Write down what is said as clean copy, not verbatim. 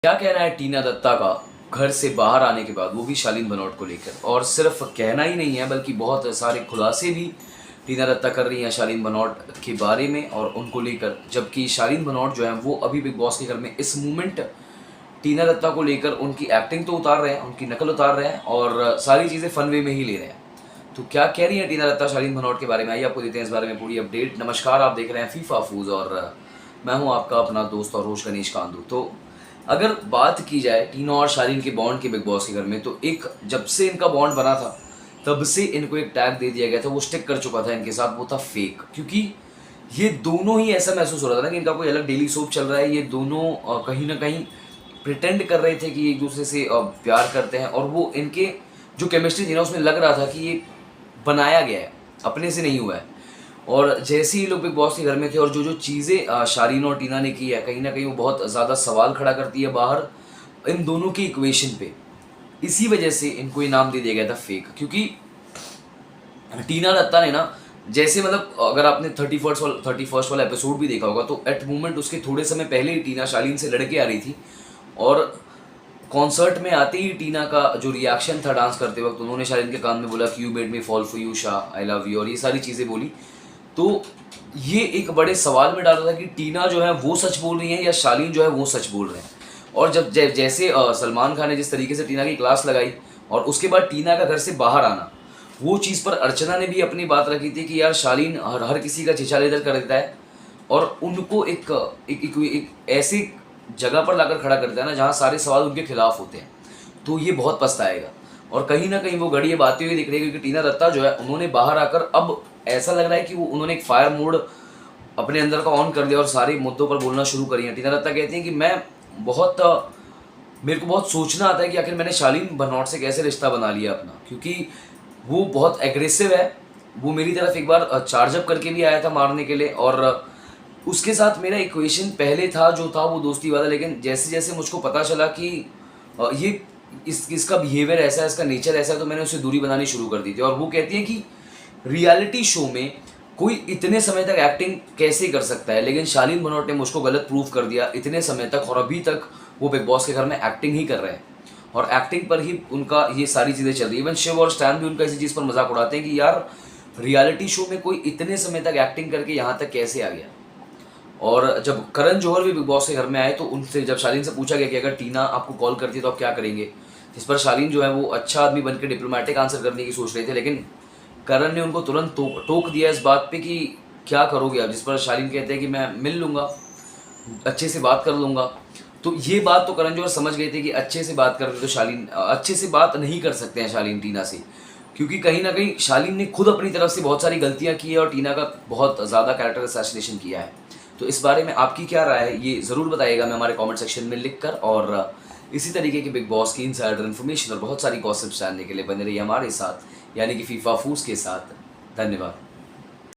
क्या कहना है टीना दत्ता का घर से बाहर आने के बाद, वो भी शालीन भनोट को लेकर। और सिर्फ कहना ही नहीं है बल्कि बहुत सारे खुलासे भी टीना दत्ता कर रही हैं शालीन भनोट के बारे में और उनको लेकर। जबकि शालीन भनोट जो है वो अभी बिग बॉस के घर में इस मोमेंट टीना दत्ता को लेकर उनकी एक्टिंग तो उतार रहे हैं, उनकी नकल उतार रहे हैं और सारी चीज़ें फन वे में ही ले रहे हैं। तो क्या कह रही है टीना दत्ता शालीन भनोट के बारे में, आइए आपको देते हैं इस बारे में पूरी अपडेट। नमस्कार, आप देख रहे हैं फीफा फूज और मैं हूं आपका अपना दोस्त और होस्ट गणेश कांदू। तो अगर बात की जाए टीना और शालीन के बॉन्ड के बिग बॉस के घर में, तो एक जब से इनका बॉन्ड बना था तब से इनको एक टैग दे दिया गया था, वो स्टिक कर चुका था इनके साथ, वो था फेक। क्योंकि ये दोनों ही ऐसा महसूस हो रहा था ना कि इनका कोई अलग डेली सोप चल रहा है। ये दोनों कहीं ना कहीं प्रिटेंड कर रहे थे कि एक दूसरे से प्यार करते हैं और वो इनके जो केमिस्ट्री थी ना उसमें लग रहा था कि ये बनाया गया है, अपने से नहीं हुआ है। और जैसे ही लोग बिग बॉस के घर में थे और जो जो चीज़ें शालीन और टीना ने की है, कहीं ना कहीं वो बहुत ज़्यादा सवाल खड़ा करती है बाहर इन दोनों की इक्वेशन पे। इसी वजह से इनको इनाम दे दिया गया था फेक। क्योंकि टीना दत्ता ने ना, जैसे मतलब अगर आपने 31st वाला एपिसोड भी देखा होगा तो एट मोमेंट उसके थोड़े समय पहले ही टीना शालीन से लड़के आ रही थी और कॉन्सर्ट में आते ही टीना का जो रिएक्शन था डांस करते वक्त, उन्होंने शालीन के कान में बोला कि you made me fall for you Shah, I love you, और ये सारी चीज़ें बोली। तो ये एक बड़े सवाल में डाल रहा था कि टीना जो है वो सच बोल रही है या शालीन जो है वो सच बोल रहे हैं। और जब जैसे सलमान खान ने जिस तरीके से टीना की क्लास लगाई और उसके बाद टीना का घर से बाहर आना, वो चीज़ पर अर्चना ने भी अपनी बात रखी थी कि यार शालीन हर किसी का चिचा लेदर कर देता है और उनको एक ऐसी जगह पर लाकर खड़ा करता है ना जहाँ सारे सवाल उनके खिलाफ होते हैं। तो ये बहुत पछताएगा और कहीं ना कहीं वो घड़ी ये बातें हुई दिख रही है। क्योंकि टीना दत्ता जो है उन्होंने बाहर आकर अब ऐसा लग रहा है कि वो उन्होंने एक फायर मोड अपने अंदर का ऑन कर दिया और सारे मुद्दों पर बोलना शुरू करी है। टीना दत्ता कहती हैं कि मेरे को बहुत सोचना आता है कि आखिर मैंने शालीन भनोट से कैसे रिश्ता बना लिया अपना, क्योंकि वो बहुत एग्रेसिव है। वो मेरी तरफ एक बार चार्जअप करके भी आया था मारने के लिए और उसके साथ मेरा इक्वेशन पहले था जो था वो दोस्ती वाला। लेकिन जैसे जैसे मुझको पता चला कि ये इसका बिहेवियर ऐसा है, इसका नेचर ऐसा है, तो मैंने उससे दूरी बनानी शुरू कर दी थी। और वो कहती है कि रियलिटी शो में कोई इतने समय तक एक्टिंग कैसे कर सकता है, लेकिन शालीन भनोट ने मुझको गलत प्रूव कर दिया इतने समय तक और अभी तक वो बिग बॉस के घर में एक्टिंग ही कर रहे हैं और एक्टिंग पर ही उनका ये सारी चीज़ें चल रही है। इवन शिव और स्टैन भी उनका इसी चीज़ पर मजाक उड़ाते हैं कि यार रियलिटी शो में कोई इतने समय तक एक्टिंग करके यहाँ तक कैसे आ गया। और जब करण जौहर भी बिग बॉस के घर में आए तो उनसे जब शालीन से पूछा गया कि अगर टीना आपको कॉल करती है तो आप क्या करेंगे, जिस पर शालीन जो है वो अच्छा आदमी बनकर डिप्लोमेटिक आंसर करने की सोच रहे थे, लेकिन करण ने उनको तुरंत टोक दिया इस बात पे कि क्या करोगे आप। जिस पर शालीन कहते हैं कि मैं मिल लूँगा, अच्छे से बात कर लूँगा। तो ये बात तो करण जौहर समझ गए थे कि अच्छे से बात करते तो शालीन अच्छे से बात नहीं कर सकते हैं शालीन टीना से, क्योंकि कहीं ना कहीं शालीन ने खुद अपनी तरफ से बहुत सारी गलतियाँ की है और टीना का बहुत ज़्यादा कैरेक्टर असैसिनेशन किया है। तो इस बारे में आपकी क्या राय है ये ज़रूर बताइएगा मैं हमारे कमेंट सेक्शन में लिख कर। और इसी तरीके की बिग बॉस की इनसाइडर इन्फॉर्मेशन और बहुत सारी गॉसिप्स जानने के लिए बने रहिए हमारे साथ, यानी कि फीफा फूस के साथ। धन्यवाद।